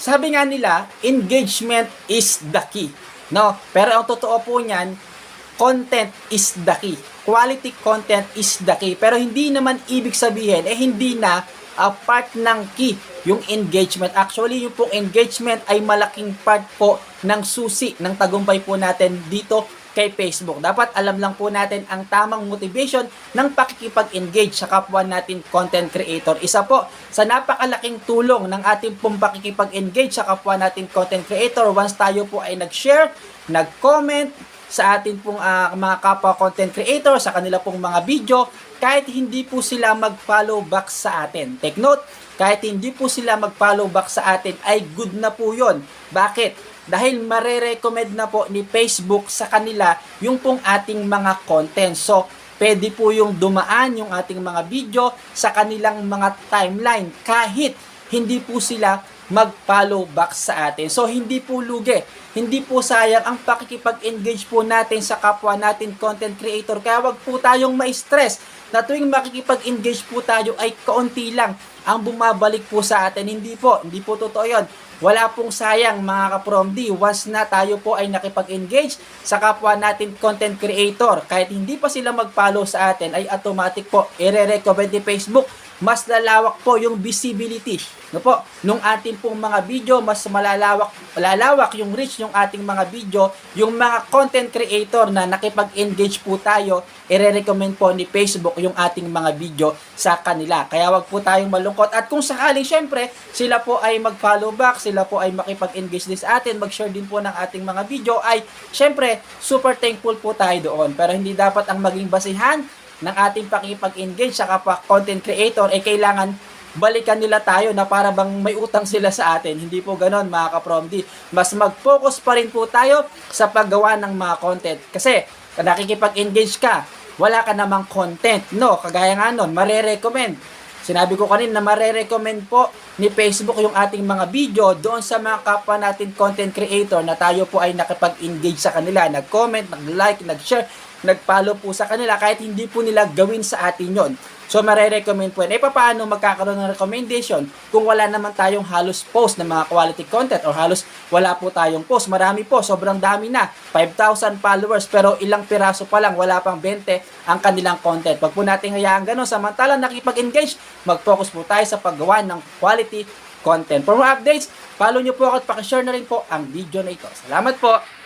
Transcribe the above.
sabi nga nila, engagement is the key. No? Pero ang totoo po niyan, content is the key. Quality content is the key. Pero hindi naman ibig sabihin, hindi na part ng key yung engagement. Actually, yung pong engagement ay malaking part po ng susi ng tagumpay po natin dito kay Facebook. Dapat alam lang po natin ang tamang motivation ng pakikipag-engage sa kapwa natin content creator. Isa po sa napakalaking tulong ng ating pong pakikipag-engage sa kapwa natin content creator once tayo po ay nag-share, nag-comment sa atin pong mga kapwa content creator sa kanila pong mga video, kahit hindi po sila mag-follow back sa atin. Take note, kahit hindi po sila mag-follow back sa atin ay good na po yon. Bakit? Dahil mare-recommend na po ni Facebook sa kanila yung pong ating mga content. So, pwede po yung dumaan yung ating mga video sa kanilang mga timeline kahit hindi po sila mag-follow back sa atin. So, hindi po lugi. Hindi po sayang ang pakikipag-engage po natin sa kapwa natin content creator. Kaya wag po tayong ma-stress na tuwing makikipag-engage po tayo ay kaunti lang ang bumabalik po sa atin. Hindi po totoo yun. Wala pong sayang mga ka-PROMD. Once na tayo po ay nakipag-engage sa kapwa natin content creator, kahit hindi pa sila mag-follow sa atin, ay automatic po i-recommend ni Facebook. Mas lalawak po yung visibility nung ating pong mga video, mas malalawak yung reach yung ating mga video, yung mga content creator na nakipag-engage po tayo, i-recommend po ni Facebook yung ating mga video sa kanila. Kaya wag po tayong malungkot. At kung sakaling syempre, sila po ay mag-follow back, sila po ay makipag-engage din sa atin, mag-share din po ng ating mga video, ay syempre, super thankful po tayo doon. Pero hindi dapat ang maging basihan ng ating pakipag-engage sa kapwa content creator kailangan balikan nila tayo na para bang may utang sila sa atin. Hindi po ganon mga ka-PROMD. Mas mag-focus pa rin po tayo sa paggawa ng mga content. Kasi nakikipag-engage ka, wala ka namang content, no? Kagaya nga nun, mare-recommend. Sinabi ko kanina na mare-recommend po ni Facebook yung ating mga video doon sa mga kapwa natin content creator na tayo po ay nakipag-engage sa kanila, nag-comment, nag-like, nag-share, nag-follow po sa kanila kahit hindi po nila gawin sa atin yon. So, mare-recommend po yun. Paano magkakaroon ng recommendation kung wala naman tayong halos post ng mga quality content or halos wala po tayong post? Marami po, sobrang dami na. 5,000 followers pero ilang piraso pa lang, wala pang 20 ang kanilang content. Wag po natin hayaan ganun. Samantalang nakipag-engage, mag-focus po tayo sa paggawa ng quality content. For more updates, follow nyo po ako at pakishare na rin po ang video na ito. Salamat po!